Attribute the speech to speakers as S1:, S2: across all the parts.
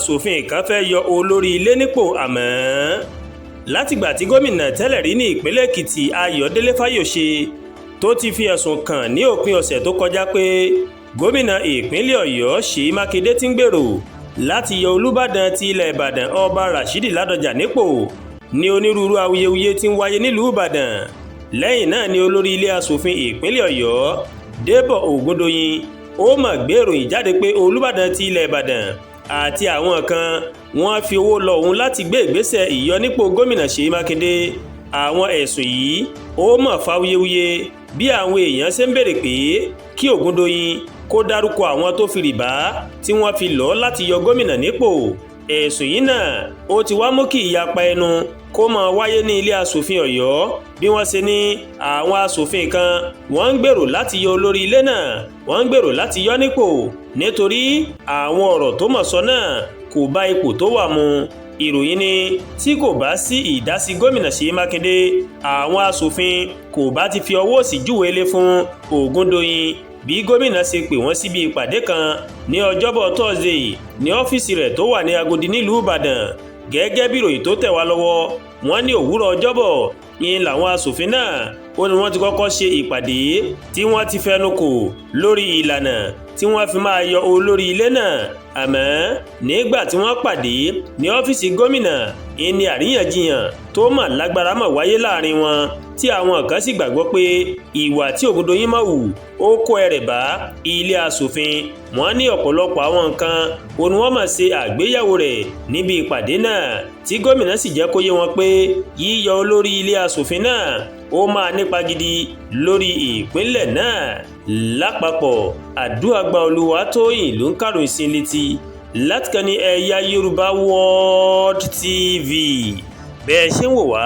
S1: aṣòfin kan fẹ́ yọ olórí ilé nípò àmọ́ látìgbà tí gómìnà tẹ́lẹ̀ rí ní ìpínlẹ̀ Èkìtì Ayọ̀délé Fáyòṣe tó ti fi ẹ̀sùn kàn ní òpin ọ̀sẹ̀ tó kọjá pé gómìnà ìpínlẹ̀ Ọ̀yọ́ Ṣèyí Mákindé ti ń gbèrò láti yọ Olúbàdàn ti ilẹ̀ Ìbàdàn Ọba Ràṣídì Ládọjà nípò ní onírúurú awuyewuye tí ń wáyé nílùú Ìbàdàn. Lẹ́yìn náà ni olórí ilé aṣòfin ìpínlẹ̀ Ọ̀yọ́ Débọ̀ Ògúndòyìn ó mà gbé ìròyìn jáde pé Olúbàdàn ti ilẹ̀ Ìbàdàn àti àwọn kan wọ́n fi owó lọ òun láti gbé ìgbésẹ̀ ìyọnípò gómìnà Ṣèyí Mákindé. Àwọn ẹ̀sùn yìí ó mà fa awuyewuye bí àwọn èèyàn ṣe ń béèrè pé kí Ògúndòyìn kó dárúkọ àwọn tó fi rìbá tí wọ́n fi lọ láti yọ gómìnà nípò. Ẹ̀sùn yìí náà ó ti wá mú kí ìyapa ẹnu kó máa wáyé ní ilé aṣòfin Ọ̀yọ́ bí wọ́n ṣe ní àwọn aṣòfin kan wọ́n ń gbèrò láti yọ olórí ilé náà, wọ́n ń gbèrò láti yọ nípò nítorí àwọn ọ̀rọ̀ tó mọ̀ sọ náà kò bá ipò tó wà mu. Ìròyìn ni tí kò bá sí ìdásí gómìnà Ṣèyí Mákindé, àwọn aṣòfin kò bá ti fi ọwọ́ òsì júwe lé fún Ògúndòyìn bí gómìnà ṣe pè wọ́n síbi ìpàdé kan ní ọjọ́bọ̀ Thursday ní ọ́fíìsì rẹ̀ tó wà ní Agodi nílùú Ìbàdàn. Gẹ́gẹ́ bí ìròyìn tó tẹ̀ wá lọ́wọ́, wọ́n ní òwúrọ̀ ọjọ́bọ̀ yìí làwọn aṣòfin náà ó ní wọ́n ti kọ́kọ́ ṣe ìpàdé tí wọ́n ti fẹnu kò lórí ìlànà tí wọ́n fi máa yọ olórí ilé náà. Àmọ́ nígbà tí wọ́n pàdé ní ọ́fíìsì gómìnà ìní àríyànjiyàn tó mà lágbára mà wáyé láàrin wọn tí àwọn kan sì gbàgbọ́ pé ìwà tí Ògúndòyìn máa wù ó kó ẹrẹ̀ bá ilé aṣòfin. Wọ́n ní ọ̀pọ̀lọpọ̀ àwọn nǹkan ó ní wọ́n máa ṣe àgbéyẹ̀wò rẹ̀ níbi ìpàdé náà tí gómìnà sì jẹ́ kó yé wọn pé yíyọ olórí ilé aṣòfin náà ó máa nípa gidi lórí ìpínlẹ̀ náà. Lápapọ̀, Àdúàgbà Olúwatóyìn ló ń kàròyìn sí létí láti kàn ní Ẹ̀yà Yorùbá World TV. Bẹ́ẹ̀ ṣe ń wò wá,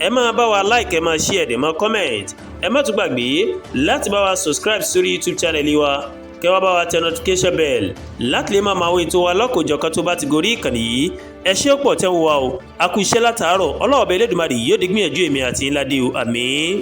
S1: ẹ máa bá wa like, ẹ máa share, ẹ máa comment. Ẹ má tún gbàgbé láti bá wa subscribe sórí YouTube channel wa, kẹ́ wá bá wa tẹ notification bell láti lè máa wo ètò wa lọ́kọ̀ọ́jọ̀kan tó bá ti gorí ìkànnì yìí. Ẹ ṣé pọ̀ tẹ́ ń wò wá o, a kú iṣẹ́ látàárọ̀. Ọlọ́run Ọba Elédùmarè yóò dé gbìyànjú èmi àti yín ládé o, àmín.